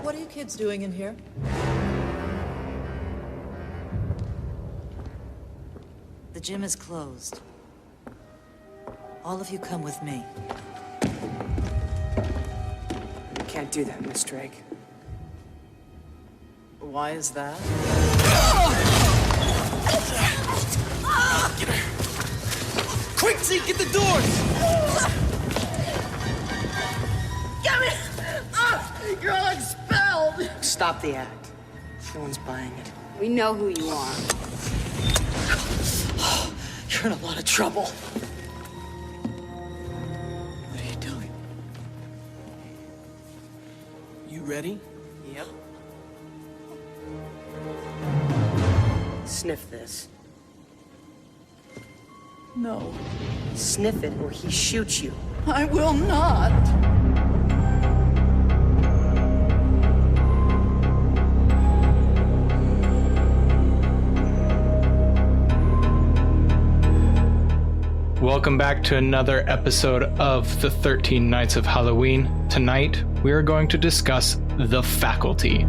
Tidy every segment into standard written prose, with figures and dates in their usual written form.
What are you kids doing in here? The gym is closed. All of you come with me. Can't do that, Miss Drake. Why is that? Get her! Quick, Zeke, get the doors! Get me! You're all expelled! Stop the act. No one's buying it. We know who you are. You're in a lot of trouble. What are you doing? You ready? Yep. Sniff this. No, Sniff it or he shoots you. I will not. Welcome back to another episode of the 13 Nights of Halloween. Tonight, we are going to discuss The Faculty.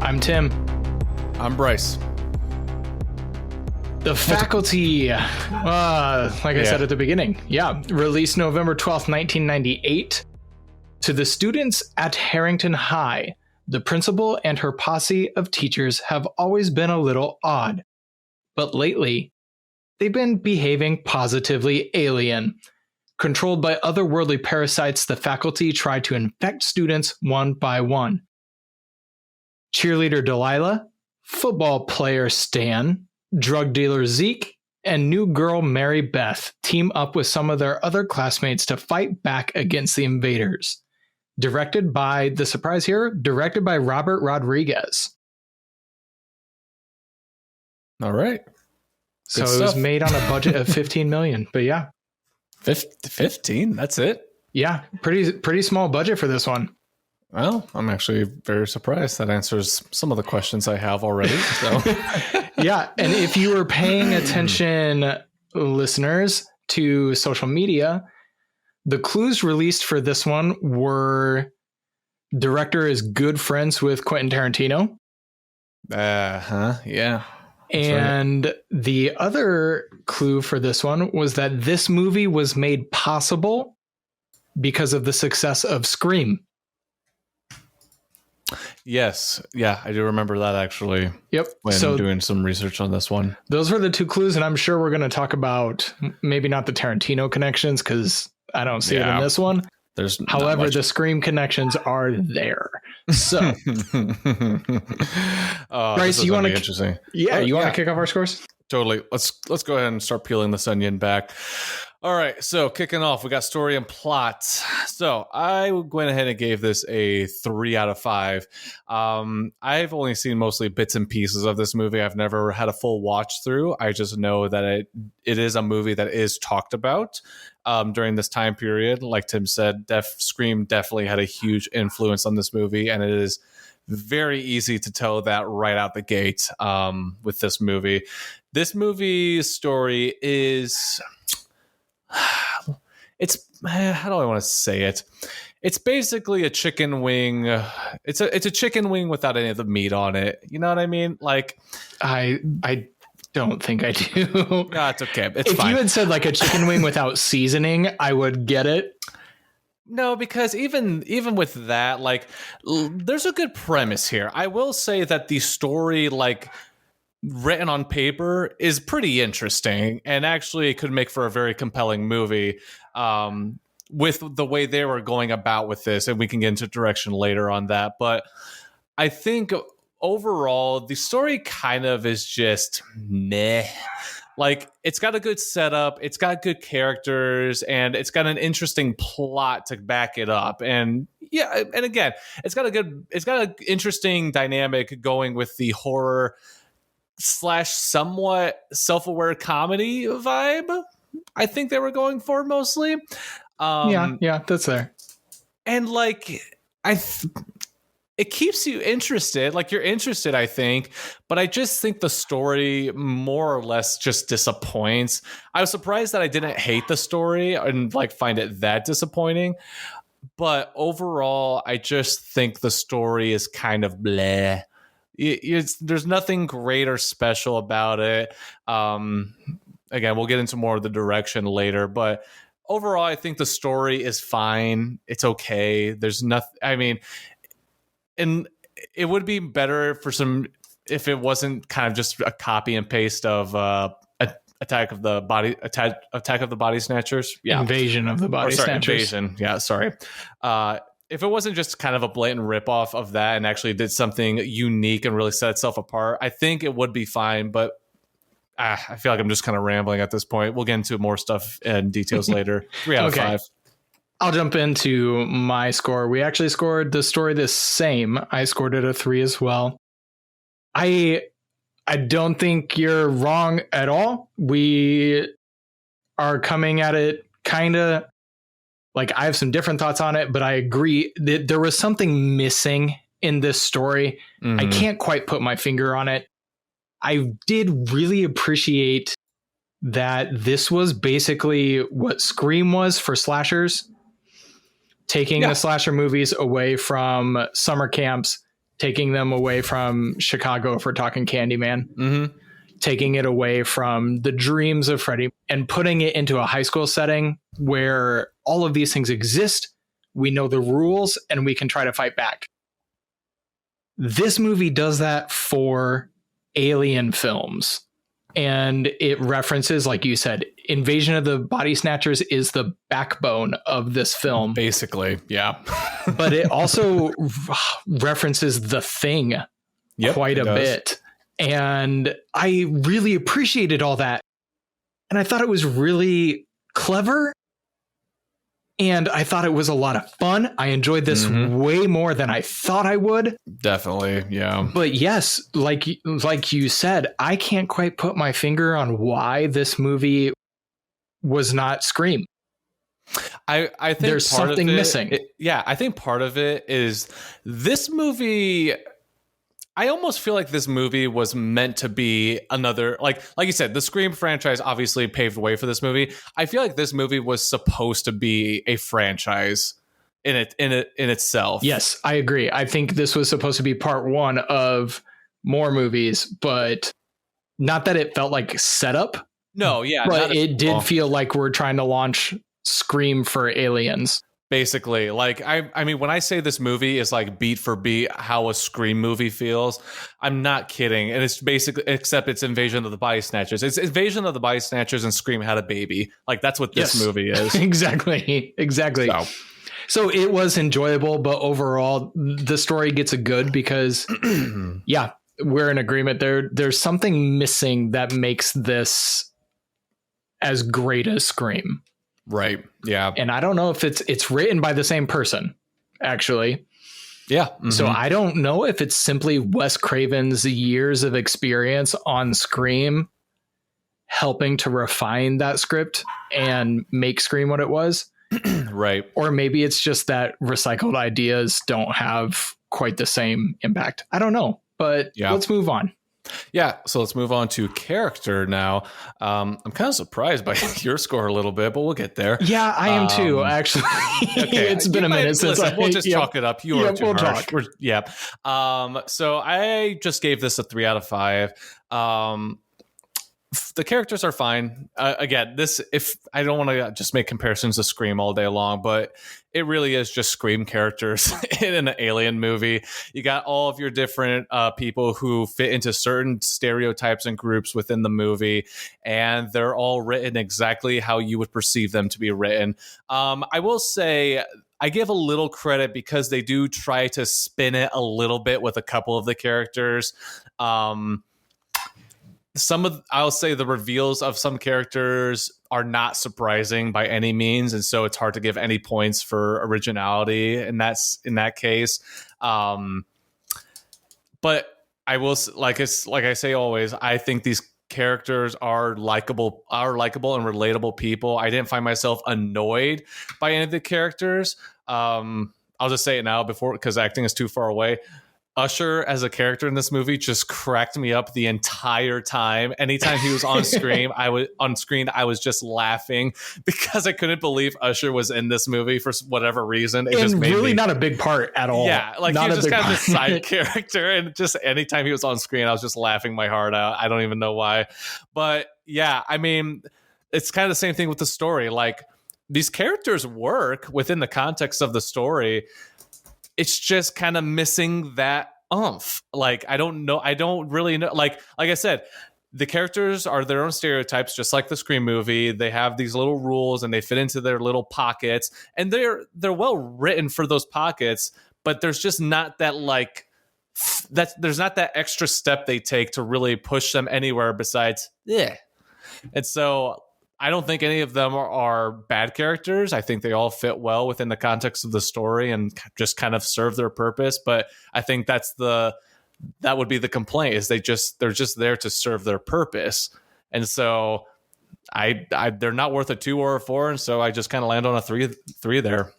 I'm Tim. I'm Bryce. The Faculty, like I said at the beginning, released November 12th, 1998. To the students at Harrington High, the principal and her posse of teachers have always been a little odd. But lately, they've been behaving positively alien. Controlled by otherworldly parasites, the faculty try to infect students one by one. Cheerleader Delilah, football player Stan, drug dealer Zeke, and new girl Mary Beth team up with some of their other classmates to fight back against the invaders. Directed by Robert Rodriguez. All right. So it was made on a budget of $15 million, but yeah. 15? That's it? Yeah, pretty small budget for this one. Well, I'm actually very surprised. That answers some of the questions I have already. So, yeah, and if you were paying attention, listeners, to social media, the clues released for this one were director is good friends with Quentin Tarantino. Yeah. And the other clue for this one was that this movie was made possible because of the success of Scream. Yes. Yeah, I do remember that actually. Yep. When doing some research on this one. Those were the two clues, and I'm sure we're going to talk about maybe not the Tarantino connections because I don't see it in this one. However, the Scream connections are there. So, Bryce, you want to interesting? Yeah, you want to kick off our scores? Totally. Let's go ahead and start peeling this onion back. All right, so kicking off, we got story and plot. So I went ahead and gave this a 3 out of 5. I've only seen mostly bits and pieces of this movie. I've never had a full watch through. I just know that it is a movie that is talked about during this time period. Like Tim said, Scream definitely had a huge influence on this movie, and it is very easy to tell that right out the gate with this movie. This movie's story is... It's how do I want to say it? It's basically a chicken wing. It's a chicken wing without any of the meat on it. You know what I mean? Like I don't think I do. No, it's okay. It's if fine. You had said like a chicken wing without seasoning, I would get it. No, because even with that, like, there's a good premise here. I will say that the story, like, written on paper is pretty interesting and actually could make for a very compelling movie with the way they were going about with this. And we can get into direction later on that. But I think overall, the story kind of is just meh. Like, it's got a good setup, it's got good characters, and it's got an interesting plot to back it up. And yeah, and again, it's got an interesting dynamic going with the horror slash somewhat self-aware comedy vibe. I think they were going for mostly. Yeah, that's there. And like it keeps you interested. Like you're interested, I think, but I just think the story more or less just disappoints. I was surprised that I didn't hate the story and like find it that disappointing. But overall, I just think the story is kind of bleh. There's nothing great or special about it. Again, we'll get into more of the direction later, but overall, I think the story is fine. It's okay. There's nothing. I mean, and it would be better for some if it wasn't kind of just a copy and paste of Attack of the Body Snatchers. Yeah, Invasion of the Body Snatchers. Invasion. Yeah, sorry. If it wasn't just kind of a blatant ripoff of that and actually did something unique and really set itself apart, I think it would be fine. But I feel like I'm just kind of rambling at this point. We'll get into more stuff and details later. 3 out of 5. I'll jump into my score. We actually scored the story the same. I scored it a 3 as well. I don't think you're wrong at all. We are coming at it kind of like I have some different thoughts on it, but I agree that there was something missing in this story. Mm-hmm. I can't quite put my finger on it. I did really appreciate that this was basically what Scream was for slashers. Taking the slasher movies away from summer camps, taking them away from Chicago, if we're talking Candyman, taking it away from the dreams of Freddy and putting it into a high school setting where all of these things exist. We know the rules and we can try to fight back. This movie does that for alien films. And it references, like you said, Invasion of the Body Snatchers is the backbone of this film. Basically, yeah. But it also references The Thing quite a bit. And I really appreciated all that. And I thought it was really clever. And I thought it was a lot of fun. I enjoyed this way more than I thought I would. Definitely, yeah. But yes, like you said, I can't quite put my finger on why this movie was not Scream. I think there's something missing. I think part of it is this movie. I almost feel like this movie was meant to be another, like you said, the Scream franchise obviously paved the way for this movie. I feel like this movie was supposed to be a franchise in itself. Yes, I agree. I think this was supposed to be part one of more movies, but not that it felt like setup. No, yeah. But it did feel like we're trying to launch Scream for aliens. Basically, like I mean, when I say this movie is like beat for beat how a Scream movie feels, I'm not kidding. And it's basically, except it's Invasion of the Body Snatchers. It's Invasion of the Body Snatchers and Scream had a baby. Like that's what this movie is. Exactly. So it was enjoyable, but overall, the story gets a good because, yeah, we're in agreement. There's something missing that makes this as great as Scream. Right. Yeah. And I don't know if it's written by the same person, actually. Yeah. So I don't know if it's simply Wes Craven's years of experience on Scream helping to refine that script and make Scream what it was. Right. Or maybe it's just that recycled ideas don't have quite the same impact. I don't know, but let's move on. Yeah, so let's move on to character now. I'm kind of surprised by your score a little bit, but we'll get there. Yeah, I am too, actually. Okay, it's been a minute since we'll just chalk it up. You are too harsh. Talk. So I just gave this a 3 out of 5. The characters are fine. Again, if I don't want to just make comparisons to Scream all day long, but it really is just Scream characters in an alien movie. You got all of your different people who fit into certain stereotypes and groups within the movie, and they're all written exactly how you would perceive them to be written. I will say I give a little credit because they do try to spin it a little bit with a couple of the characters. I'll say the reveals of some characters are not surprising by any means, and so it's hard to give any points for originality, and that's in that case. But I will like I say always. I think these characters are likable and relatable people. I didn't find myself annoyed by any of the characters. I'll just say it now before because acting is too far away. Usher as a character in this movie just cracked me up the entire time. Anytime he was on screen, I was just laughing because I couldn't believe Usher was in this movie for whatever reason. It just made really me, not a big part at all. yeah, like not he was just kind of part. this side character, and just anytime he was on screen, I was just laughing my heart out. I don't even know why, but yeah, I mean, it's kind of the same thing with the story. Like these characters work within the context of the story. It's just kind of missing that oomph. Like, I don't really know. Like I said, the characters are their own stereotypes, just like the Scream movie. They have these little rules and they fit into their little pockets, and they're well written for those pockets, but there's just not that there's not that extra step they take to really push them anywhere besides, yeah. And so I don't think any of them are bad characters. I think they all fit well within the context of the story and just kind of serve their purpose. But I think that would be the complaint is they're just there to serve their purpose. And so they're not worth a 2 or a 4. And so I just kind of land on a 3 there.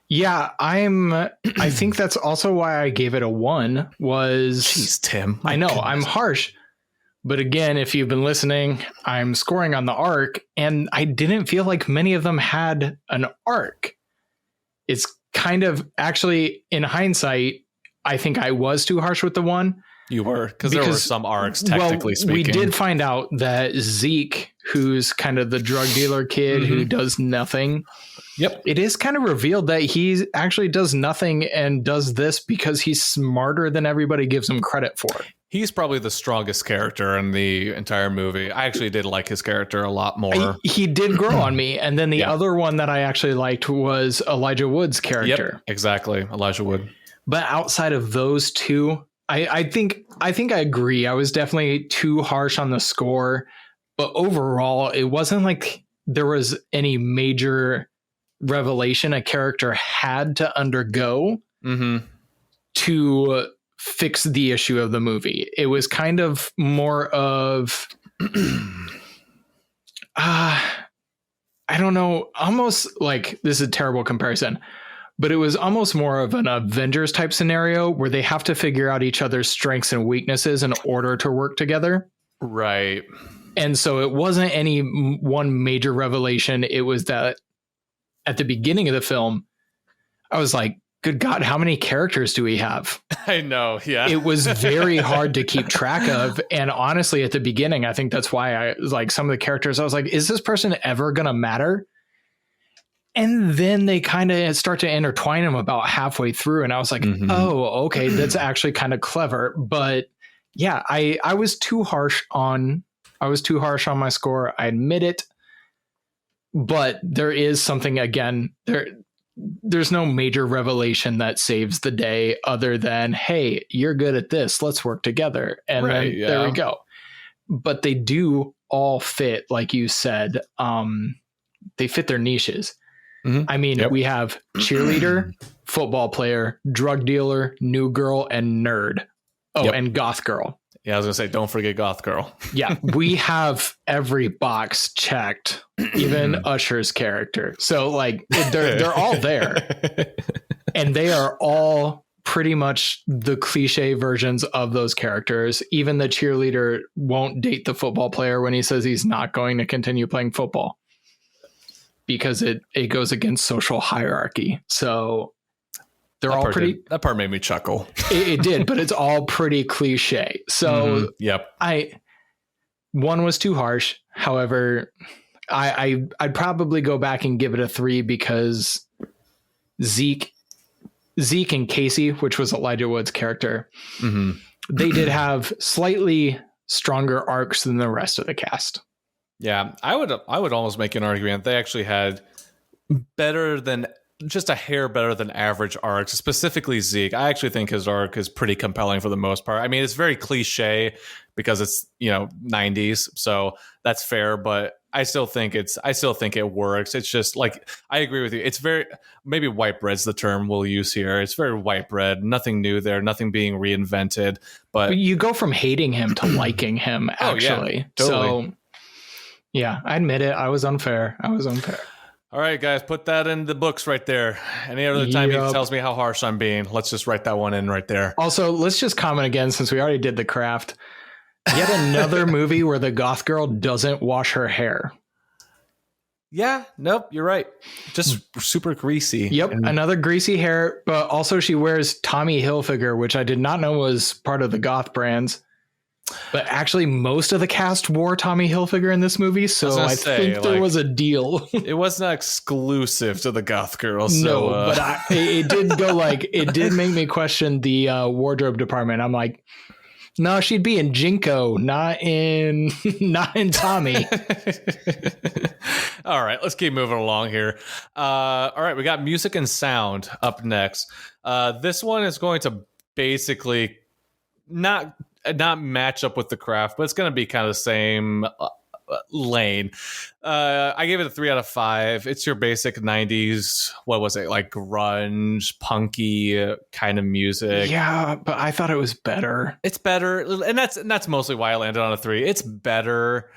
Yeah, I think that's also why I gave it a 1 was... Jeez, Tim. I know, I'm harsh. But again, if you've been listening, I'm scoring on the arc, and I didn't feel like many of them had an arc. It's kind of, actually, in hindsight, I think I was too harsh with the 1. You were, because there were some arcs, technically speaking. We did find out that Zeke, who's kind of the drug dealer kid who does nothing. Yep. It is kind of revealed that he actually does nothing and does this because he's smarter than everybody gives him credit for. He's probably the strongest character in the entire movie. I actually did like his character a lot more. He did grow on me. And then the other one that I actually liked was Elijah Wood's character. Yep, exactly. Elijah Wood. But outside of those two, I think I agree. I was definitely too harsh on the score. But overall, it wasn't like there was any major revelation a character had to undergo to fix the issue of the movie. It was kind of more of I don't know, almost like, this is a terrible comparison, but it was almost more of an Avengers type scenario where they have to figure out each other's strengths and weaknesses in order to work together. Right. And so it wasn't any one major revelation. It was that at the beginning of the film, I was like, good God, how many characters do we have? I know. Yeah. It was very hard to keep track of. And honestly, at the beginning, I think that's why I was like, some of the characters, I was like, is this person ever going to matter? And then they kind of start to intertwine them about halfway through. And I was like, oh, okay, that's actually kind of clever. But yeah, I was too harsh on my score. I admit it. But there is something, again, there's no major revelation that saves the day other than, hey, you're good at this, let's work together. And there we go. But they do all fit, like you said, they fit their niches. I mean, we have cheerleader, football player, drug dealer, new girl, and nerd. Oh, and goth girl. Yeah, I was gonna say, don't forget goth girl. Yeah, we have every box checked, even Usher's character. So like they're all there, and they are all pretty much the cliche versions of those characters. Even the cheerleader won't date the football player when he says he's not going to continue playing football because it goes against social hierarchy. So they're all pretty. That part made me chuckle. It did, but it's all pretty cliche. So one was too harsh. However, I'd probably go back and give it a 3 because Zeke and Casey, which was Elijah Wood's character, they did have slightly stronger arcs than the rest of the cast. Yeah, I would almost make an argument they actually had just a hair better than average arcs, specifically Zeke. I actually think his arc is pretty compelling for the most part. I mean, it's very cliche because it's, 90s, so that's fair, but I still think it works. It's just like, I agree with you. It's very, maybe white bread's the term we'll use here. It's very white bread. Nothing new there. Nothing being reinvented. But you go from hating him to liking him, actually. Oh, yeah, totally. So, yeah, I admit it. I was unfair. All right, guys, put that in the books right there. Any other time he tells me how harsh I'm being, let's just write that one in right there. Also, let's just comment again, since we already did The Craft. Yet another movie where the goth girl doesn't wash her hair. Yeah, nope, you're right. Just super greasy. Yep, another greasy hair, but also she wears Tommy Hilfiger, which I did not know was part of the goth brands. But actually, most of the cast wore Tommy Hilfiger in this movie, so I think there was a deal. It was not exclusive to the goth girls. No, but it did go like, it did make me question the wardrobe department. I'm like, no, she'd be in Jinko, not in Tommy. All right, let's keep moving along here. All right, we got music and sound up next. This one is going to basically not match up with The Craft, but it's going to be kind of the same lane. I gave it a 3 out of 5. It's your basic 90s, what was it, like grunge, punky kind of music. Yeah, but I thought it was better. It's better, and that's mostly why I landed on a 3. It's better.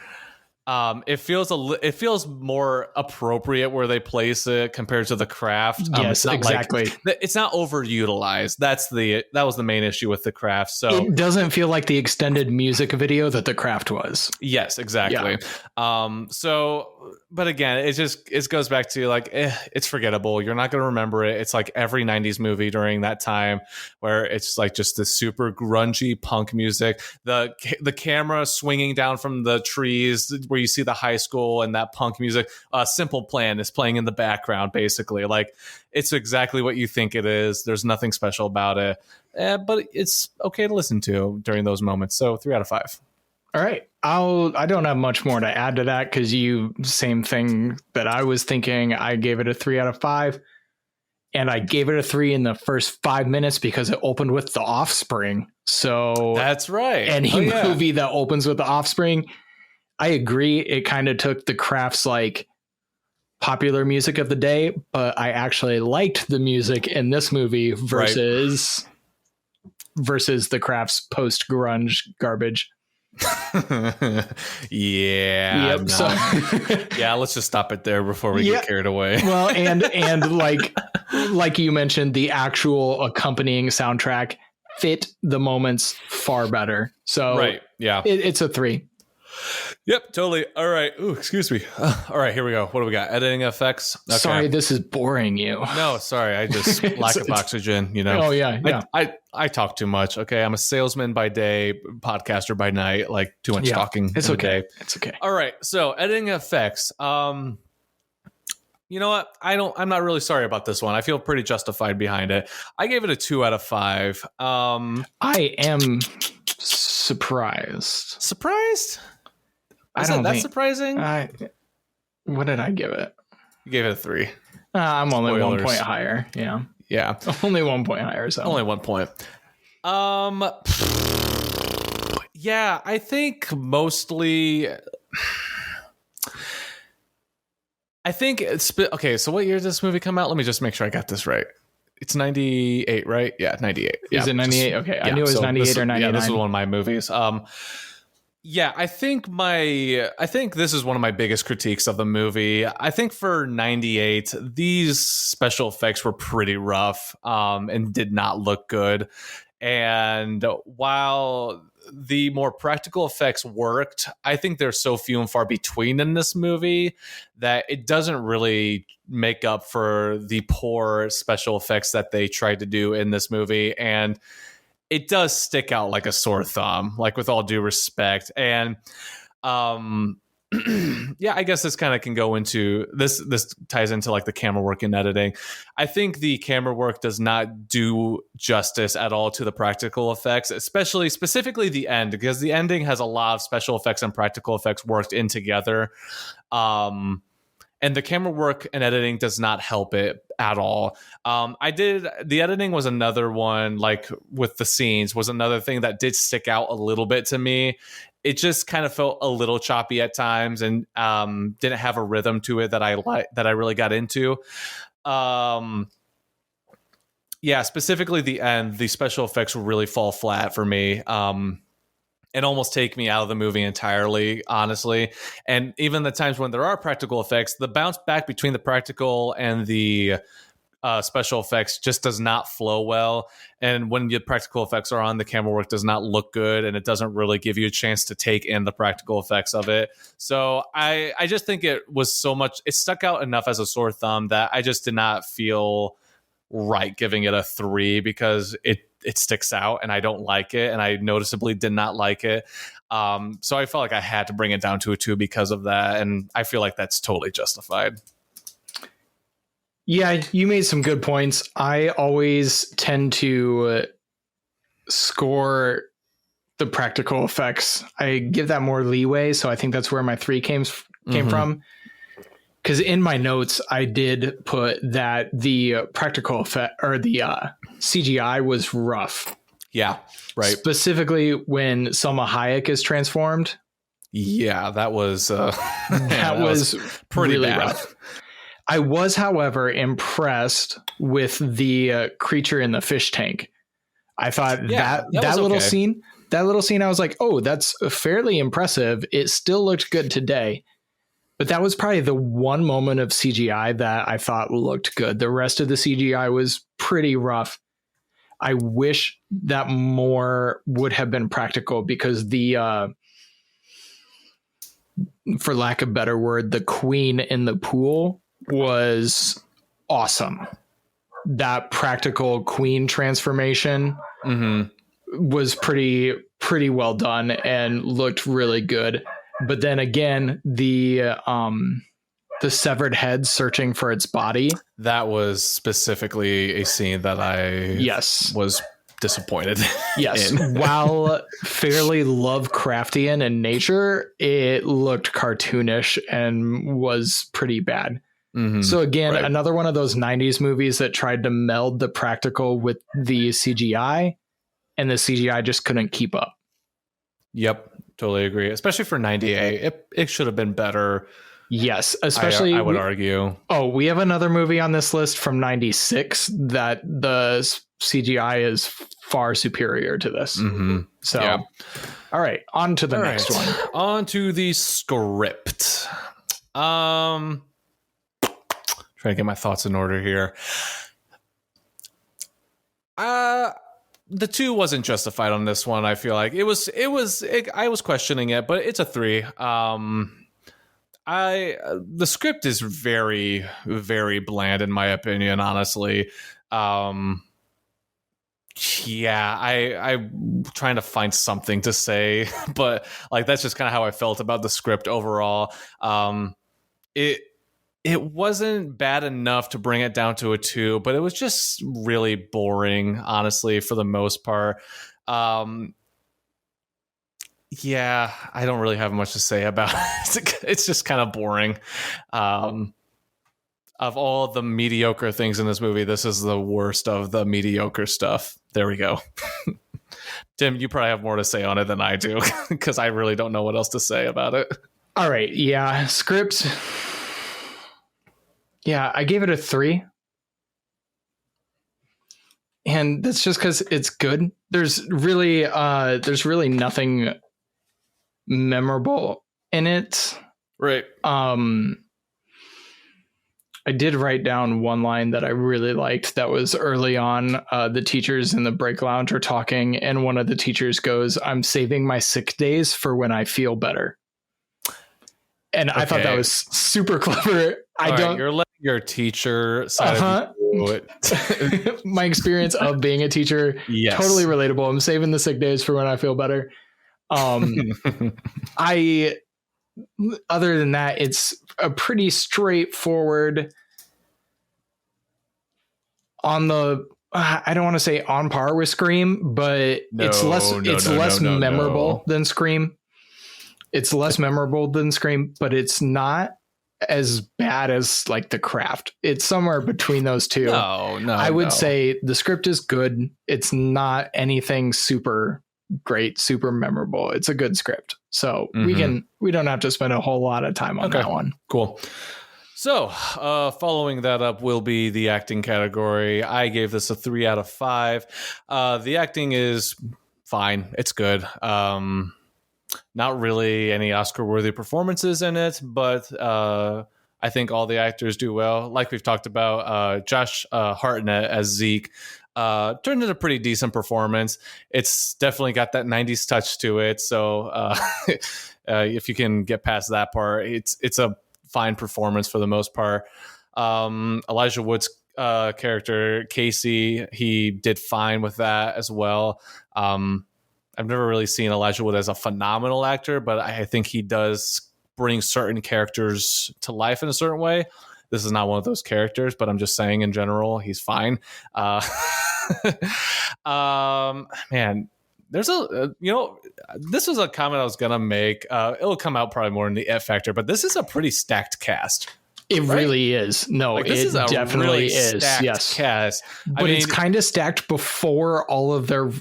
It feels more appropriate where they place it compared to The Craft. Yes, exactly. It's not overutilized. That was the main issue with The Craft. So it doesn't feel like the extended music video that The Craft was. Yes, exactly. Yeah. But again, it goes back to like, it's forgettable. You're not going to remember it. It's like every 90s movie during that time where it's like just this super grungy punk music. The camera swinging down from the trees where you see the high school and that punk music. Simple Plan is playing in the background, basically. Like, it's exactly what you think it is. There's nothing special about it, but it's okay to listen to during those moments. So 3 out of 5. All right. I don't have much more to add to that because same thing that I was thinking. I gave it a 3 out of 5, and I gave it a 3 in the first 5 minutes because it opened with The Offspring. So that's right. Any movie that opens with The Offspring, I agree. It kind of took The Craft's like popular music of the day, but I actually liked the music in this movie versus The Craft's post grunge garbage. Yeah. Yep. No. So yeah, let's just stop it there before we get carried away. Well, and like you mentioned, the actual accompanying soundtrack fit the moments far better. So right. Yeah. It's a 3. Yep, totally. All right. Ooh, excuse me. All right, here we go. What do we got? Editing effects. Okay. Sorry, this is boring you. No, sorry. I just lack of oxygen, you know. Oh, yeah. I talk too much. Okay. I'm a salesman by day, podcaster by night, like too much talking. It's okay. Day. It's okay. All right. So editing effects. You know what? I'm not really sorry about this one. I feel pretty justified behind it. I gave it a 2 out of 5. I am surprised. Surprised? That's surprising? What did I give it? You gave it a 3. I'm only Spoilers. 1 point higher. Yeah. Yeah. Only 1 point higher. So only 1 point. Yeah, I think mostly. I think it's okay. So what year did this movie come out? Let me just make sure I got this right. It's 98, right? Yeah, 98. Is it 98? Okay. I knew it was 98 or 99. Yeah, this is one of my movies. Yeah, I think this is one of my biggest critiques of the movie. I think for 98, these special effects were pretty rough and did not look good. And while the more practical effects worked, I think they're so few and far between in this movie that it doesn't really make up for the poor special effects that they tried to do in this movie. And it does stick out like a sore thumb, like with all due respect. And yeah, I guess this kind of can go into this ties into like the camera work and editing. I think the camera work does not do justice at all to the practical effects, specifically the end, because the ending has a lot of special effects and practical effects worked in together. And the camera work and editing does not help it at all. The editing was another one, like with the scenes, was another thing that did stick out a little bit to me. it just kind of felt a little choppy at times, and didn't have a rhythm to it that I really got into. Yeah, specifically the end, the special effects really fall flat for me. And almost take me out of the movie entirely, honestly. And even the times when there are practical effects, the bounce back between the practical and the special effects just does not flow well. And when the practical effects are on, the camera work does not look good, and it doesn't really give you a chance to take in the practical effects of it. So I just think it was so much, it stuck out enough as a sore thumb that I just did not feel right giving it a 3, because it sticks out and I don't like it, and I noticeably did not like it. So I felt like I had to bring it down to a 2 because of that, and I feel like that's totally justified. Yeah, you made some good points. I always tend to score the practical effects. I give that more leeway, so I think that's where my 3 came from. Because in my notes, I did put that the practical effect, or the CGI, was rough. Yeah, right. Specifically when Salma Hayek is transformed. Yeah, that was that was pretty really bad. rough. I was, however, impressed with the creature in the fish tank. I thought that little scene, I was like, oh, that's fairly impressive. It still looked good today. But that was probably the one moment of CGI that I thought looked good. The rest of the CGI was pretty rough. I wish that more would have been practical, because the, for lack of a better word, the queen in the pool was awesome. That practical queen transformation was pretty well done and looked really good. But then again, the severed head searching for its body. That was specifically a scene that I was disappointed. Yes. While fairly Lovecraftian in nature, it looked cartoonish and was pretty bad. So again, another one of those 90s movies that tried to meld the practical with the CGI, and the CGI just couldn't keep up. Yep. Totally agree. Especially for 98. It should have been better. Yes. Especially, I would argue. Oh, we have another movie on this list from 96 that the CGI is far superior to this. So, all right. On to the next one. On to the script. Trying to get my thoughts in order here. The 2 wasn't justified on this one. I feel like I was questioning it, but it's a 3. The script is very, very bland in my opinion, honestly. I'm trying to find something to say, but like, that's just kind of how I felt about the script overall. It wasn't bad enough to bring it down to a 2, but it was just really boring, honestly, for the most part. I don't really have much to say about it. It's just kind of boring. Of all the mediocre things in this movie, this is the worst of the mediocre stuff. There we go. Tim, you probably have more to say on it than I do, because I really don't know what else to say about it. All right. Yeah. Script. Yeah, I gave it a 3. And that's just because it's good. There's really nothing memorable in it. Right. I did write down one line that I really liked that was early on. The teachers in the break lounge are talking, and one of the teachers goes, "I'm saving my sick days for when I feel better." And I thought that was super clever. You're letting your teacher side of you it. My experience of being a teacher, totally relatable. I'm saving the sick days for when I feel better. Other than that, it's a pretty straightforward on the, I don't want to say on par with Scream, but it's less memorable than Scream. It's less memorable than Scream, but it's not as bad as like The Craft. It's somewhere between those two. I would say the script is good. It's not anything super great, super memorable. It's a good script. So we don't have to spend a whole lot of time on that one. Cool. So, following that up will be the acting category. I gave this a 3 out of 5. The acting is fine. It's good. Not really any Oscar-worthy performances in it, but I think all the actors do well. Like we've talked about, Josh Hartnett as Zeke turned in a pretty decent performance. It's definitely got that 90s touch to it. So if you can get past that part, it's a fine performance for the most part. Elijah Wood's character Casey, he did fine with that as well. I've never really seen Elijah Wood as a phenomenal actor, but I think he does bring certain characters to life in a certain way. This is not one of those characters, but I'm just saying in general, he's fine. Man, there's this was a comment I was gonna make. It'll come out probably more in the F Factor, but this is a pretty stacked cast. It really is. No, this is a definitely really is. stacked Yes, cast. but it's kind of stacked before all of their.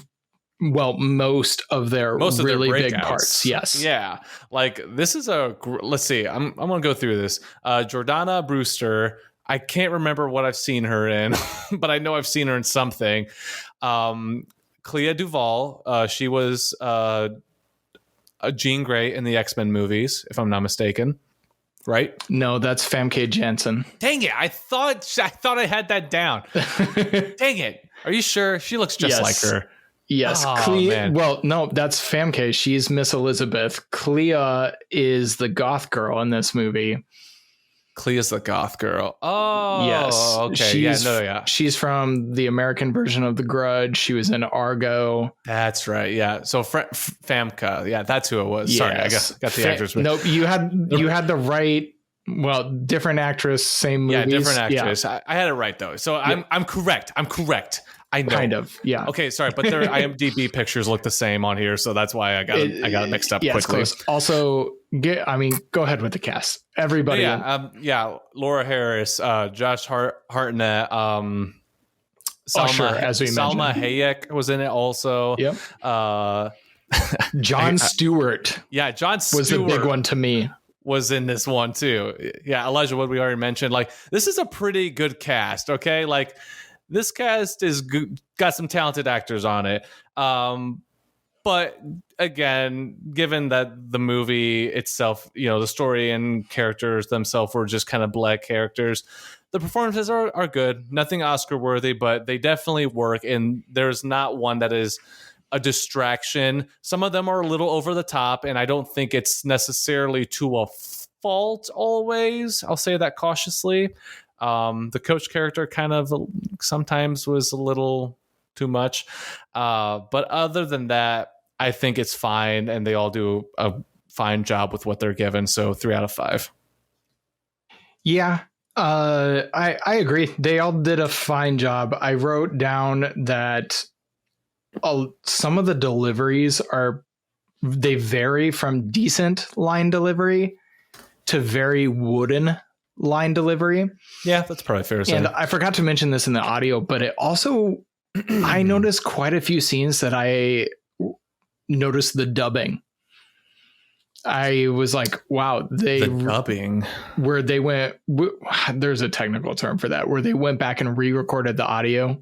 Well, most of their really big parts. Yes. Yeah. Like this is let's see. I'm going to go through this. Jordana Brewster. I can't remember what I've seen her in, but I know I've seen her in something. Clea Duvall. She was a Jean Grey in the X-Men movies, if I'm not mistaken. Right? No, that's Famke Janssen. Dang it. I thought I had that down. Dang it. Are you sure? She looks just like her. Yes, Oh, Clea. man. Well, no, that's Famke. She's Miss Elizabeth. Clea is the goth girl in this movie. Clea's the goth girl. Oh, yes. Okay. She's from the American version of The Grudge. She was in Argo. That's right. Yeah. So Famke. Yeah, that's who it was. Yes. Sorry, I got the actress. Nope. You had the right. Well, different actress, same movies. Yeah, different actress. Yeah. I had it right though. So I'm correct. I know. Kind of, yeah. Okay, sorry, but their IMDb pictures look the same on here, so that's why I got it mixed up quickly. Close. Also, go ahead with the cast. Everybody. Laura Harris, Josh Hartnett, Usher, as we Salma mentioned. Hayek was in it also. Yep. Jon Stewart. Yeah, Jon Stewart was the big one to me. Was in this one too. Yeah, Elijah Wood we already mentioned. Like this is a pretty good cast. Okay, like. This cast is got some talented actors on it. But again, given that the movie itself, the story and characters themselves were just kind of black characters, the performances are good. Nothing Oscar worthy, but they definitely work. And there's not one that is a distraction. Some of them are a little over the top, and I don't think it's necessarily to a fault always. I'll say that cautiously. The coach character kind of sometimes was a little too much. But other than that, I think it's fine. And they all do a fine job with what they're given. So 3 out of 5. Yeah. I agree. They all did a fine job. I wrote down that some of the deliveries they vary from decent line delivery to very wooden line delivery. Yeah, that's probably fair to say. And I forgot to mention this in the audio, but it also, I noticed quite a few scenes that I noticed the dubbing. I was like, wow, the dubbing where they went, there's a technical term for that, where they went back and re-recorded the audio.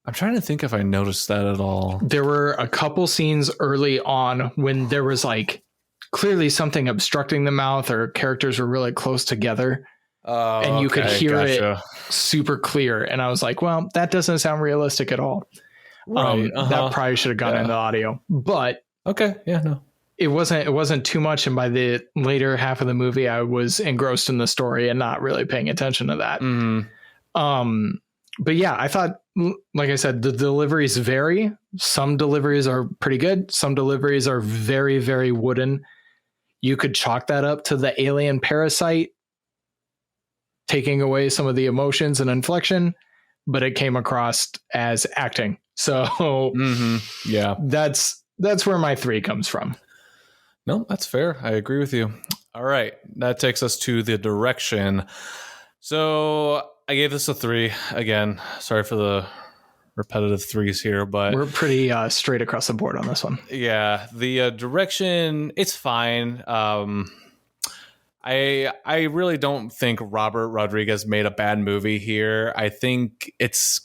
I'm trying to think if I noticed that at all. There were a couple scenes early on when there was like clearly something obstructing the mouth or characters were really close together and you could hear it super clear. And I was like, well, that doesn't sound realistic at all. Right. That probably should have gone into audio, but okay. Yeah, no, it wasn't too much. And by the later half of the movie, I was engrossed in the story and not really paying attention to that. Mm-hmm. But yeah, I thought, like I said, the deliveries vary. Some deliveries are pretty good. Some deliveries are very, very wooden. You could chalk that up to the alien parasite taking away some of the emotions and inflection, but it came across as acting. So yeah, that's where my 3 comes from. No, that's fair. I agree with you. All right. That takes us to the direction. So I gave this a 3 again. Sorry for the repetitive threes here, but We're pretty straight across the board on this one. yeah, the direction, it's fine. I really don't think Robert Rodriguez made a bad movie here. I think it's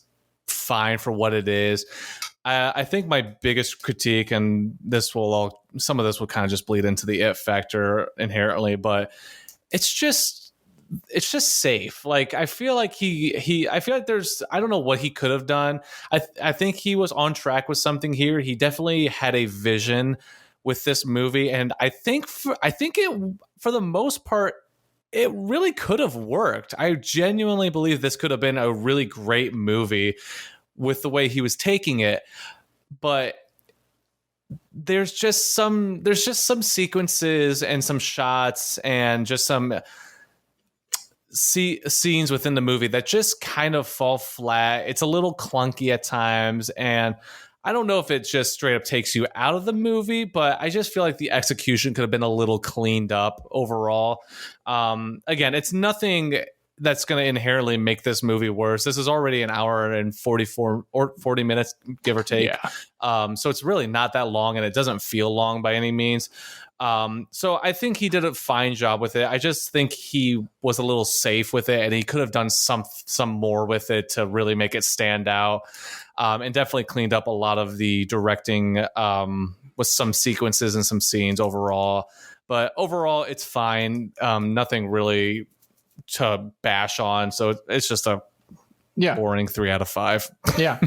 fine for what it is. I think my biggest critique, and some of this will kind of just bleed into the it factor inherently, but it's just safe. Like, I feel like I feel like I don't know what he could have done. I think he was on track with something here. He definitely had a vision with this movie, and I think it, for the most part, it really could have worked. I genuinely believe this could have been a really great movie with the way he was taking it, but there's just some sequences and some shots and just some scenes within the movie that just kind of fall flat. It's a little clunky at times, and I don't know if it just straight up takes you out of the movie, but I just feel like the execution could have been a little cleaned up overall. Again, it's nothing that's going to inherently make this movie worse. This is already an hour and 44 or 40 minutes, give or take. Yeah. So it's really not that long, and it doesn't feel long by any means. So I think he did a fine job with it. I just think he was a little safe with it, and he could have done some more with it to really make it stand out. And definitely cleaned up a lot of the directing with some sequences and some scenes overall. But overall, it's fine. Nothing really to bash on. So it's just a boring 3 out of 5. Yeah.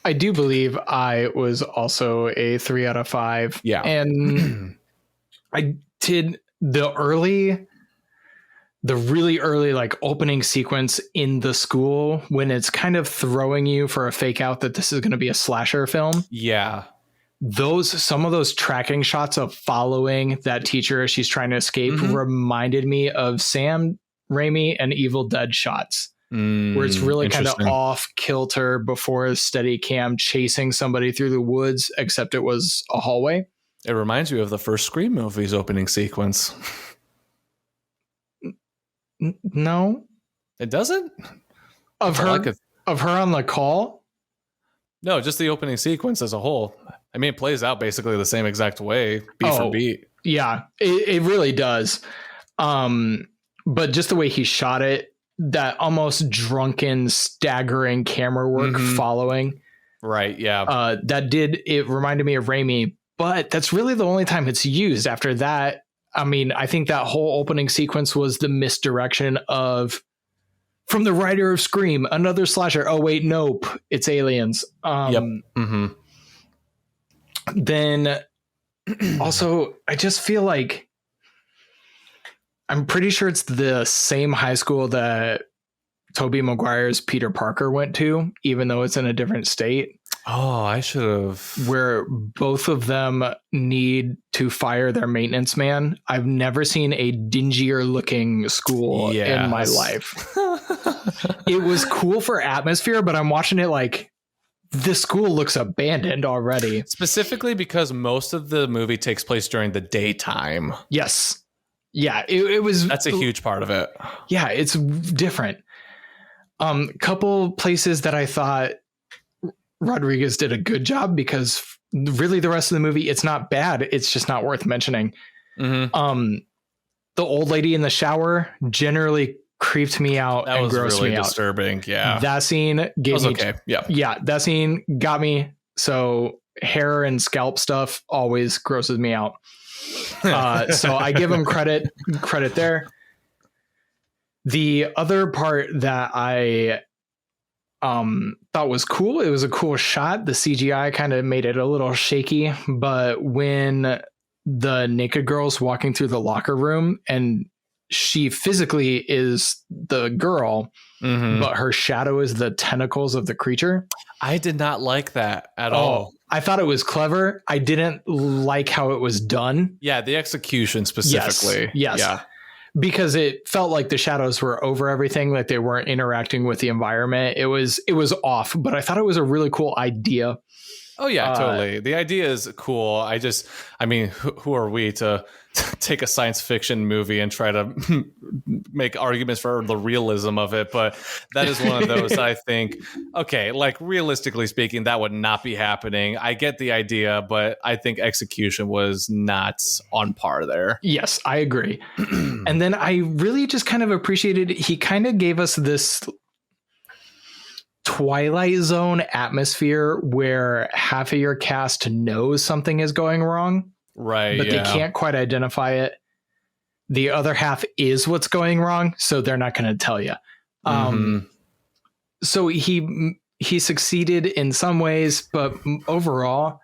I do believe I was also a 3 out of 5. Yeah. And I did the really early like opening sequence in the school when it's kind of throwing you for a fake out that this is going to be a slasher film. Yeah. Some of those tracking shots of following that teacher as she's trying to escape reminded me of Sam Raimi and Evil Dead shots, where it's really kind of off kilter before a steady cam chasing somebody through the woods, except it was a hallway. It reminds me of the first Scream movie's opening sequence. No, it doesn't. Of her on the call. No, just the opening sequence as a whole. I mean, it plays out basically the same exact way, beat for beat. Yeah, it really does. But just the way he shot it, that almost drunken, staggering camera work following. Right. Yeah. It reminded me of Raimi, but that's really the only time it's used. After that, I mean, I think that whole opening sequence was the misdirection of, from the writer of Scream, another slasher. Oh, wait, nope. It's aliens. Yep. Then also, I just feel like I'm pretty sure it's the same high school that Tobey Maguire's Peter Parker went to, even though it's in a different state. Oh, I should have. Where both of them need to fire their maintenance man. I've never seen a dingier looking school in my life. It was cool for atmosphere, but I'm watching it like, this school looks abandoned already. Specifically because most of the movie takes place during the daytime. Yes. Yeah, it was. That's a huge part of it. Yeah, it's different. Couple places that I thought Rodriguez did a good job, because really the rest of the movie, it's not bad. It's just not worth mentioning. The old lady in the shower generally creeped me out and grossed me out. Disturbing. Yeah, that scene gave me. Okay. Yeah, that scene got me. So hair and scalp stuff always grosses me out. So I give him credit there. The other part that I thought was cool, it was a cool shot. The CGI kind of made it a little shaky, but when the naked girl's walking through the locker room and she physically is the girl, but her shadow is the tentacles of the creature. I did not like that at all. I thought it was clever. I didn't like how it was done. Yeah, the execution specifically. Yes. Yeah. Because it felt like the shadows were over everything, like they weren't interacting with the environment. It was off, but I thought it was a really cool idea. Oh yeah, totally. The idea is cool. I mean, who are we to take a science fiction movie and try to make arguments for the realism of it? But that is one of those I think, okay, like realistically speaking, that would not be happening. I get the idea, but I think execution was not on par there. Yes, I agree. And then I really just kind of appreciated, he kind of gave us this Twilight Zone atmosphere where half of your cast knows something is going wrong, right? But they can't quite identify it. The other half is what's going wrong, so they're not going to tell you. So he succeeded in some ways, but overall,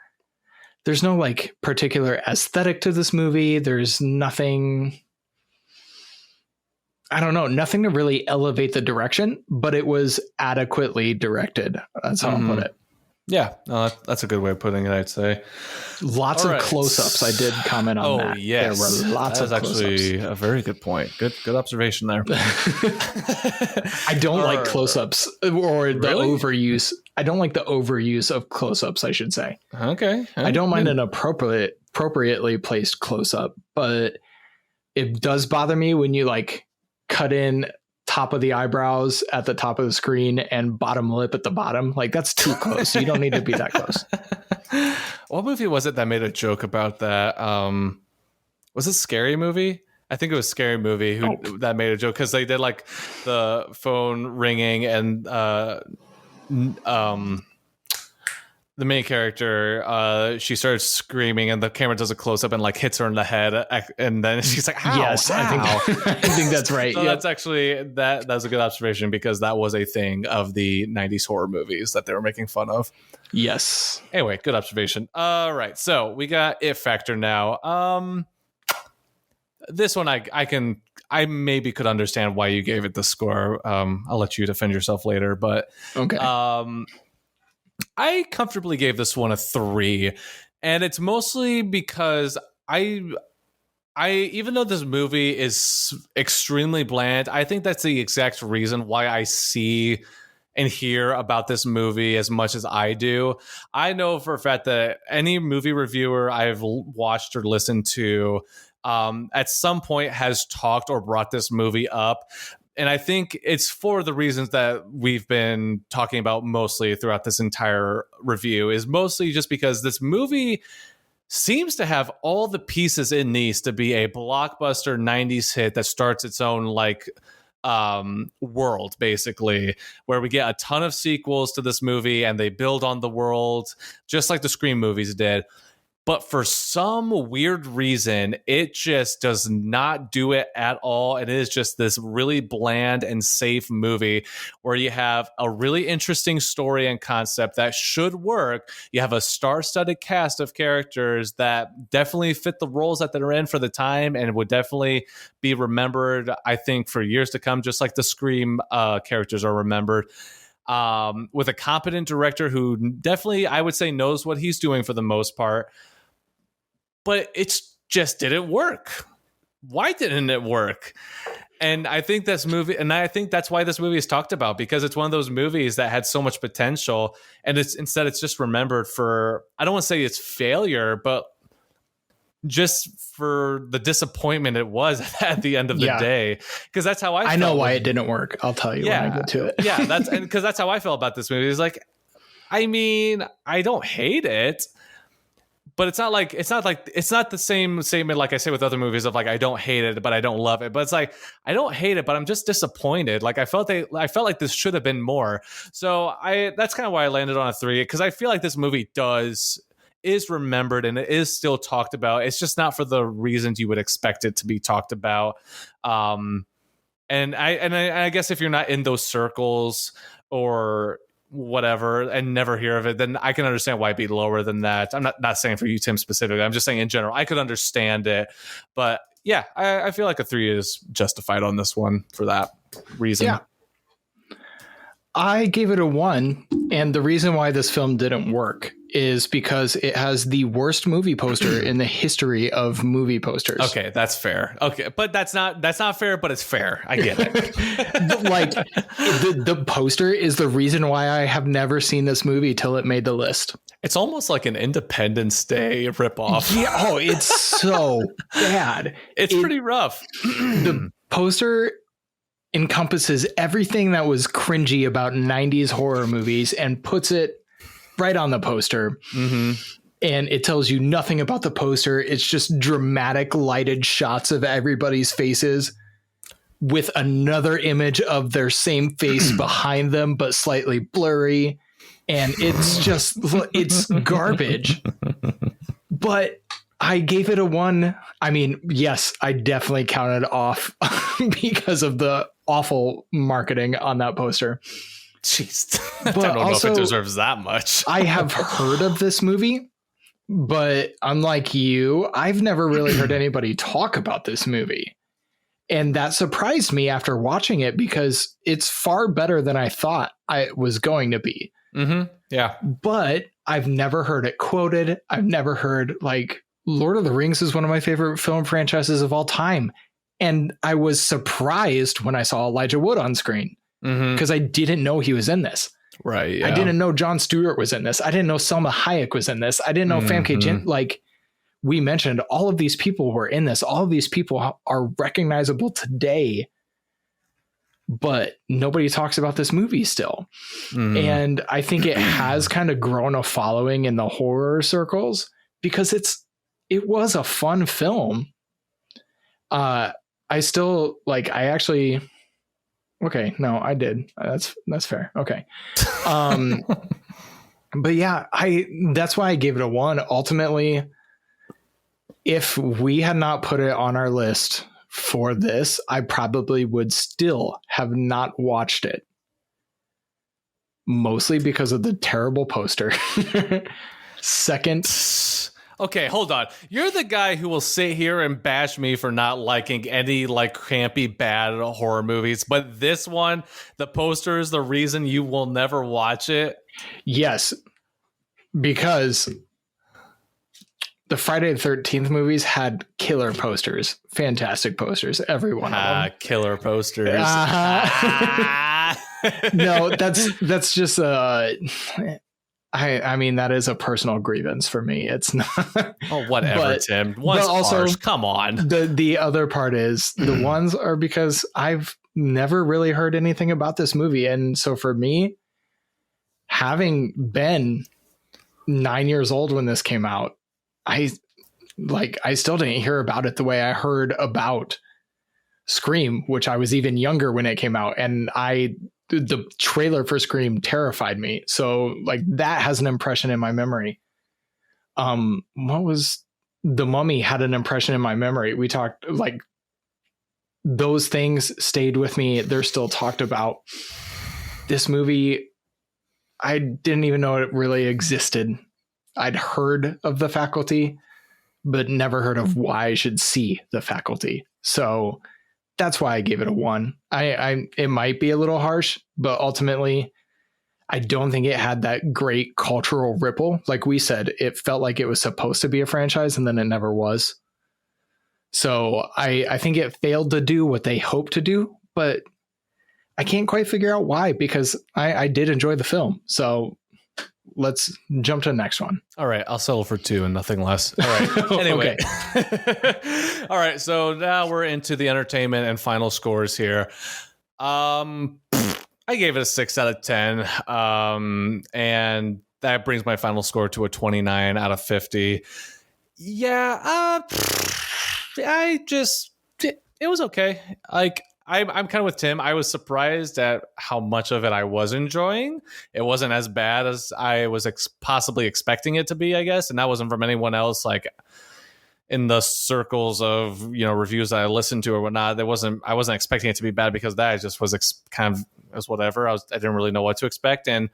there's no like particular aesthetic to this movie. There's nothing. I don't know, nothing to really elevate the direction, but it was adequately directed. That's how I'll put it. Yeah, that's a good way of putting it, I'd say. Lots of close-ups. I did comment on that. Oh, yes. There were lots of close-ups. Actually a very good point. Good observation there. I don't like close-ups or the overuse. I don't like the overuse of close-ups, I should say. Okay. I don't mind an appropriately placed close-up, but it does bother me when you like cut in top of the eyebrows at the top of the screen and bottom lip at the bottom. Like that's too close. You don't need to be that close. What movie was it that made a joke about that? Was it Scary Movie? I think it was Scary Movie that made a joke because they did like the phone ringing and the main character, she starts screaming and the camera does a close up and like hits her in the head. And then she's like, ow, yes, ow. I think that's right. So that's actually, that's a good observation because that was a thing of the 90s horror movies that they were making fun of. Yes. Anyway, good observation. All right. So we got It Factor now. This one I maybe could understand why you gave it the score. I'll let you defend yourself later, but okay. I comfortably gave this one a 3, and it's mostly because I even though this movie is extremely bland, I think that's the exact reason why I see and hear about this movie as much as I do. I know for a fact that any movie reviewer I've watched or listened to at some point has talked or brought this movie up. And I think it's for the reasons that we've been talking about mostly throughout this entire review, is mostly just because this movie seems to have all the pieces it needs to be a blockbuster 90s hit that starts its own like world, basically, where we get a ton of sequels to this movie and they build on the world just like the Scream movies did. But for some weird reason, it just does not do it at all. It is just this really bland and safe movie where you have a really interesting story and concept that should work. You have a star-studded cast of characters that definitely fit the roles that they're in for the time and would definitely be remembered, I think, for years to come, just like the Scream characters are remembered. With a competent director who definitely, I would say, knows what he's doing for the most part. But it just didn't work. Why didn't it work? And I think that's why this movie is talked about, because it's one of those movies that had so much potential, and it's just remembered for, I don't want to say it's failure, but just for the disappointment it was at the end of the day. Because that's how I know why it didn't work. I'll tell you when I get to it. Yeah, because that's how I felt about this movie. It's like, I mean, I don't hate it. But it's not the same statement like I say with other movies of like, I don't hate it, but I don't love it. But it's like, I don't hate it, but I'm just disappointed. Like I felt like this should have been more. So that's kind of why I landed on a 3, because I feel like this movie is remembered and it is still talked about. It's just not for the reasons you would expect it to be talked about. And I guess if you're not in those circles or whatever and never hear of it, then I can understand why it'd be lower than that. I'm not saying for you, Tim, specifically. I'm just saying in general, I could understand it. But yeah, I feel like a 3 is justified on this one for that reason. Yeah. I gave it a 1. And the reason why this film didn't work is because it has the worst movie poster in the history of movie posters. Okay, that's fair. Okay, but that's not fair, but it's fair. I get it. Like the poster is the reason why I have never seen this movie till it made the list. It's almost like an Independence Day ripoff. Yeah, oh, it's so bad. It's pretty rough. The poster encompasses everything that was cringy about 90s horror movies and puts it right on the poster. Mm-hmm. And it tells you nothing about the poster. It's just dramatic lighted shots of everybody's faces with another image of their same face behind them, but slightly blurry. And it's garbage. But I gave it a 1. I mean, yes, I definitely counted off because of the awful marketing on that poster. Jeez. I But don't know also, if it deserves that much. I have heard of this movie, but unlike you, I've never really heard anybody talk about this movie. And that surprised me after watching it because it's far better than I thought it was going to be. Mm-hmm. Yeah. But I've never heard it quoted. I've never heard, like, Lord of the Rings is one of my favorite film franchises of all time. And I was surprised when I saw Elijah Wood on screen because I didn't know he was in this. Right. Yeah. I didn't know Jon Stewart was in this. I didn't know Selma Hayek was in this. I didn't know Famke Janssen. Like we mentioned, all of these people were in this. All of these people are recognizable today, but nobody talks about this movie still. And I think it has kind of grown a following in the horror circles because it was a fun film. I still like, I actually, okay, no, I did. That's fair. Okay. But yeah, that's why I gave it a 1. Ultimately, if we had not put it on our list for this, I probably would still have not watched it. Mostly because of the terrible poster. Second. Okay, hold on. You're the guy who will sit here and bash me for not liking any like campy bad horror movies, but this one, the poster is the reason you will never watch it. Yes, because the Friday the 13th movies had killer posters, fantastic posters, every one of them. Killer posters. No, that's just I mean, that is a personal grievance for me. It's not. Oh, whatever, Tim. One's also, harsh. Come on. The other part is the ones are because I've never really heard anything about this movie. And so for me, having been 9 years old when this came out, I still didn't hear about it the way I heard about Scream, which I was even younger when it came out. And the trailer for Scream terrified me. So like that has an impression in my memory. What was The Mummy had an impression in my memory. We talked like those things stayed with me. They're still talked about. This movie, I didn't even know it really existed. I'd heard of The Faculty, but never heard of why I should see The Faculty. So that's why I gave it a 1. It might be a little harsh, but ultimately I don't think it had that great cultural ripple. Like we said, it felt like it was supposed to be a franchise and then it never was. So I think it failed to do what they hoped to do, but I can't quite figure out why, because I did enjoy the film. So let's jump to the next one. All right. I'll settle for 2 and nothing less. All right. Anyway. All right. So now we're into the entertainment and final scores here. I gave it a 6 out of 10. And that brings my final score to a 29 out of 50. Yeah. It was okay. Like, I'm kind of with Tim. I was surprised at how much of it I was enjoying. It wasn't as bad as I was possibly expecting it to be, I guess. And that wasn't from anyone else, like in the circles of, reviews that I listened to or whatnot. I wasn't expecting it to be bad because that I just was kind of as whatever. I didn't really know what to expect. And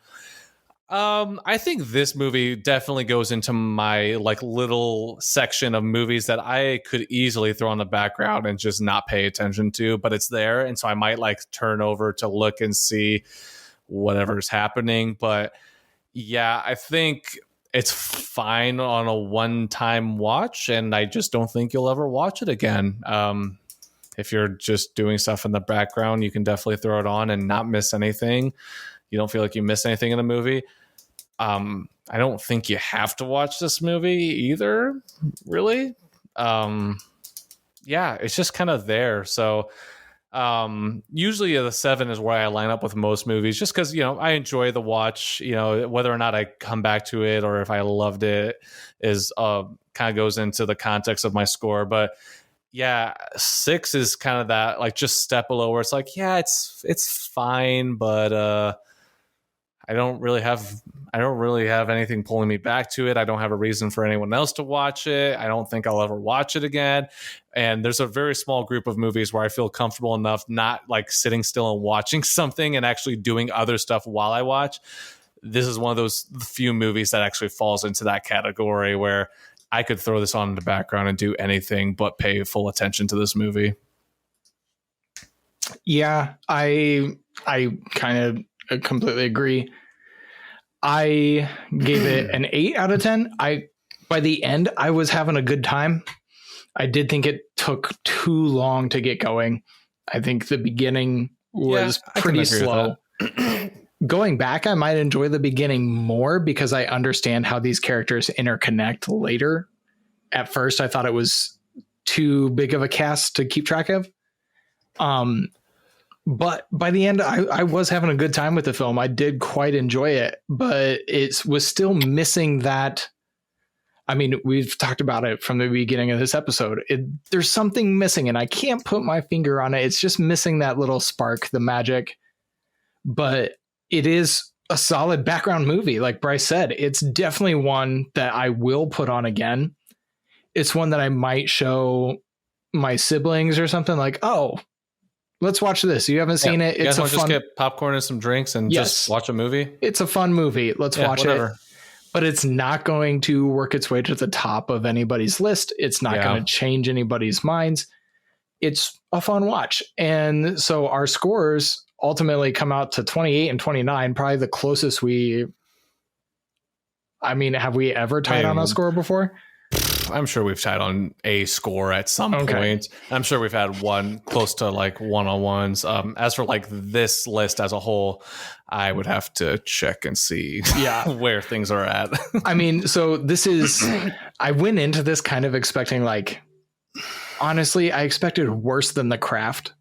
I think this movie definitely goes into my like little section of movies that I could easily throw on the background and just not pay attention to, but it's there. And so I might like turn over to look and see whatever's happening. But yeah, I think it's fine on a one-time watch, and I just don't think you'll ever watch it again. If you're just doing stuff in the background, you can definitely throw it on and not miss anything. You don't feel like you miss anything in the movie. I don't think you have to watch this movie either, really. Yeah, it's just kind of there. So usually the 7 is where I line up with most movies, just because, I enjoy the watch. Whether or not I come back to it or if I loved it is kind of goes into the context of my score. But yeah, 6 is kind of that, like, just step below where it's like, yeah, it's fine, but I don't really have anything pulling me back to it. I don't have a reason for anyone else to watch it. I don't think I'll ever watch it again. And there's a very small group of movies where I feel comfortable enough not like sitting still and watching something and actually doing other stuff while I watch. This is one of those few movies that actually falls into that category where I could throw this on in the background and do anything but pay full attention to this movie. Yeah, I kind of completely agree. I gave it an 8 out of 10. By the end, I was having a good time. I did think it took too long to get going. I think the beginning was pretty slow. Going back, I might enjoy the beginning more because I understand how these characters interconnect later. At first, I thought it was too big of a cast to keep track of. But by the end, I was having a good time with the film. I did quite enjoy it, but it was still missing that. I mean, we've talked about it from the beginning of this episode. There's something missing, and I can't put my finger on it. It's just missing that little spark, the magic. But it is a solid background movie. Like Bryce said, it's definitely one that I will put on again. It's one that I might show my siblings or something, like, oh, let's watch this. You haven't seen it. It's a fun. Just get popcorn and some drinks and just watch a movie. It's a fun movie. Let's watch it. But it's not going to work its way to the top of anybody's list. It's not going to change anybody's minds. It's a fun watch. And so our scores ultimately come out to 28 and 29, probably the closest have we ever tied on a score before? I'm sure we've tied on a score at some point. I'm sure we've had one close to like one-on-ones. As for like this list as a whole, I would have to check and see where things are at. I mean, so this is, I went into this kind of expecting, like, honestly, I expected worse than The Craft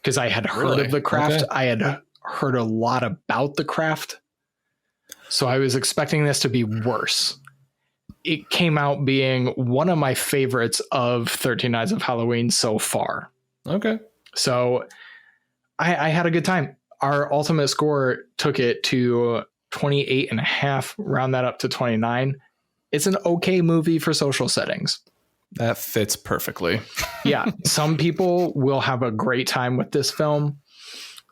because I had heard of The Craft. Okay. I had heard a lot about The Craft. So I was expecting this to be worse. It came out being one of my favorites of 13 Nights of Halloween so far. Okay. So I had a good time. Our ultimate score took it to 28 and a half, round that up to 29. It's an okay movie for social settings. That fits perfectly. Yeah. Some people will have a great time with this film.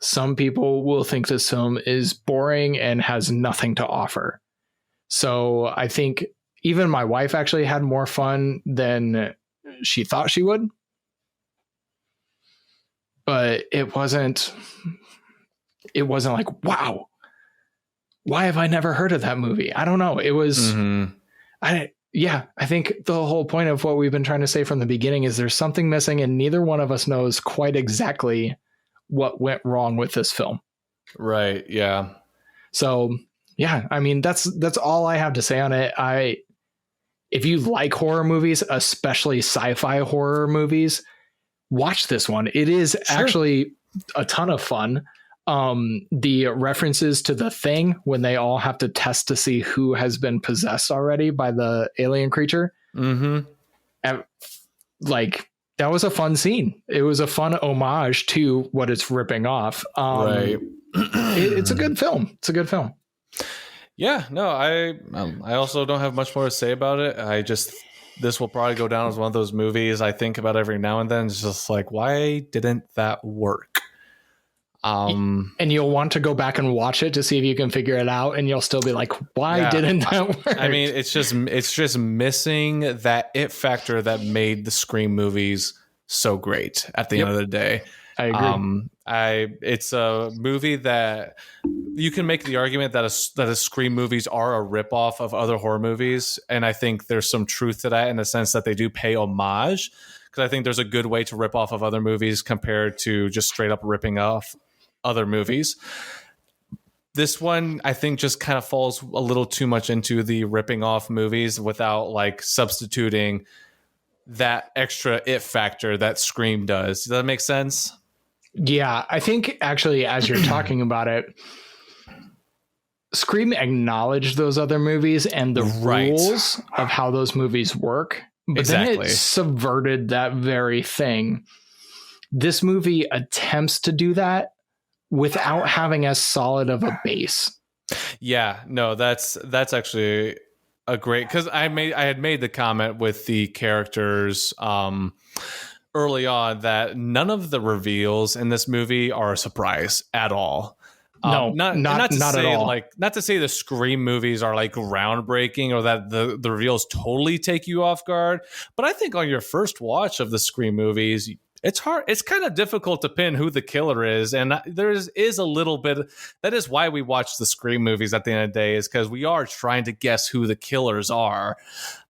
Some people will think this film is boring and has nothing to offer. So I think even my wife actually had more fun than she thought she would. But it wasn't like, wow, why have I never heard of that movie? I don't know. It was, I think the whole point of what we've been trying to say from the beginning is there's something missing and neither one of us knows quite exactly what went wrong with this film. Right. Yeah. So yeah, I mean, that's all I have to say on it. If you like horror movies, especially sci-fi horror movies, watch this one. It is actually a ton of fun. The references to The Thing when they all have to test to see who has been possessed already by the alien creature. That was a fun scene. It was a fun homage to what it's ripping off. Right. It's a good film. It's a good film. Yeah, no, I also don't have much more to say about it. This will probably go down as one of those movies I think about every now and then. It's just like, why didn't that work? And you'll want to go back and watch it to see if you can figure it out, and you'll still be like, why didn't that work? I mean, it's just missing that it factor that made the Scream movies so great at the end of the day. I agree. It's a movie that you can make the argument that a Scream movies are a ripoff of other horror movies, and I think there's some truth to that in the sense that they do pay homage. Because I think there's a good way to rip off of other movies compared to just straight up ripping off other movies. This one, I think, just kind of falls a little too much into the ripping off movies without like substituting that extra it factor that Scream does. Does that make sense? Yeah, I think actually, as you're talking about it, Scream acknowledged those other movies and the rules of how those movies work, but then it subverted that very thing. This movie attempts to do that without having as solid of a base. Yeah, no, that's actually a great, because I had made the comment with the characters early on that none of the reveals in this movie are a surprise at all. No, not at all. Like, not to say the Scream movies are like groundbreaking or that the reveals totally take you off guard, but I think on your first watch of the Scream movies, it's hard. It's kind of difficult to pin who the killer is, and there is a little bit. That is why we watch the Scream movies at the end of the day, is because we are trying to guess who the killers are.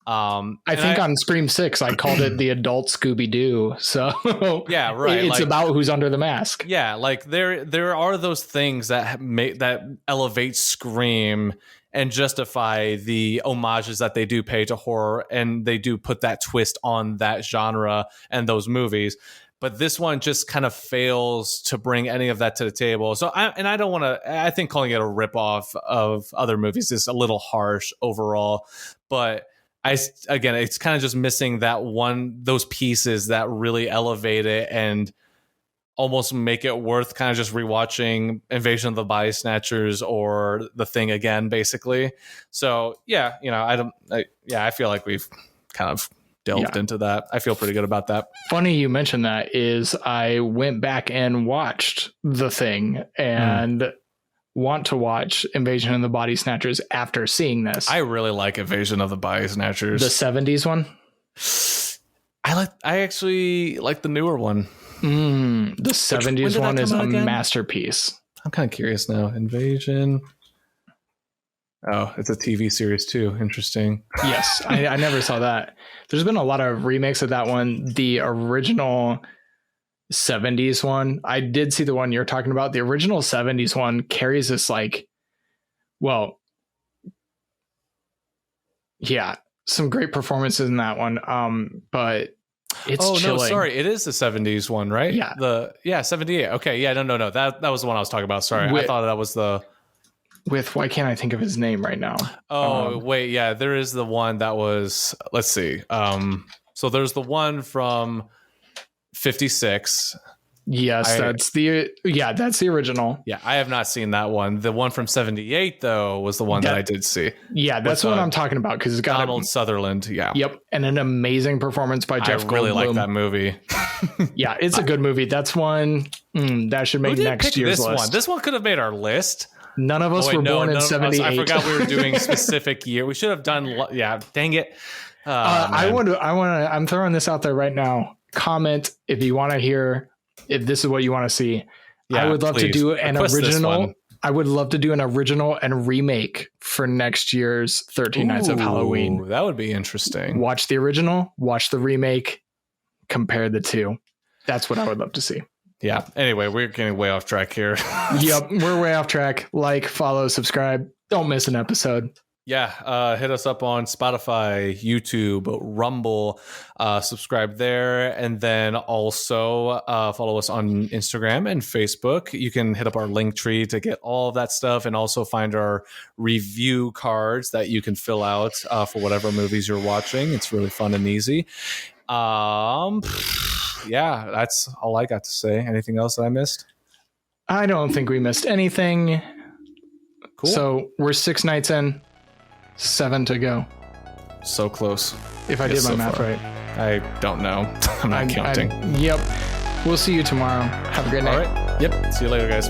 I think on Scream 6, I called it the adult Scooby-Doo. So yeah, right. It's about who's under the mask. Yeah, like there are those things that elevate Scream and justify the homages that they do pay to horror, and they do put that twist on that genre and those movies. But this one just kind of fails to bring any of that to the table. So I don't want to. I think calling it a ripoff of other movies is a little harsh overall. But again, it's kind of just missing those pieces that really elevate it and almost make it worth kind of just rewatching Invasion of the Body Snatchers or The Thing again, basically. So yeah, I feel like we've kind of delved into that. I feel pretty good about that. Funny you mentioned that. Is I went back and watched The Thing and want to watch Invasion of the Body Snatchers after seeing this. I really like Invasion of the Body Snatchers. The 70s one? I actually like the newer one. The 70s one is a masterpiece. I'm kind of curious now. Invasion. Oh, it's a TV series too. Interesting. Yes, I never saw that. There's been a lot of remakes of that one. The original 70s one, I did see the one you're talking about. The original 70s one carries this some great performances in that one. But it's chilling. No, sorry, it is the 70s one, right? Yeah. 78. Okay, yeah, no. That was the one I was talking about. Sorry, I thought that was the. Why can't I think of his name right now? Wait, yeah, there is the one that was. Let's see. So there's the one from 56. Yes, that's the original. Yeah, I have not seen that one. The one from 78 though was the one that I did see. Yeah, that's what I'm talking about, because it's got Donald Sutherland. Yeah. Yep, and an amazing performance by Jeff Goldblum. I really like that movie. Yeah, it's a good movie. That's one that should make next year's list. This one could have made our list. None of us were born in 78. I forgot we were doing specific year. We should have done. Yeah, dang it. I'm throwing this out there right now. Comment if you want to hear if this is what you want to see. Yeah, I would love to do an original. I would love to do an original and remake for next year's 13 Nights of Halloween. That would be interesting. Watch the original, watch the remake, compare the two. That's what I would love to see. Yeah. Anyway, we're getting way off track here. Yep, we're way off track. Like, follow, subscribe. Don't miss an episode. Yeah, hit us up on Spotify, YouTube, Rumble, subscribe there, and then also follow us on Instagram and Facebook. You can hit up our link tree to get all of that stuff, and also find our review cards that you can fill out for whatever movies you're watching. It's really fun and easy. Yeah, that's all I got to say. Anything else that I missed? I don't think we missed anything. Cool. So we're 6 nights in. 7 to go. So close. If I did my math right. I don't know. I'm not counting. Yep. We'll see you tomorrow. Have a great night. All right. Yep. See you later, guys.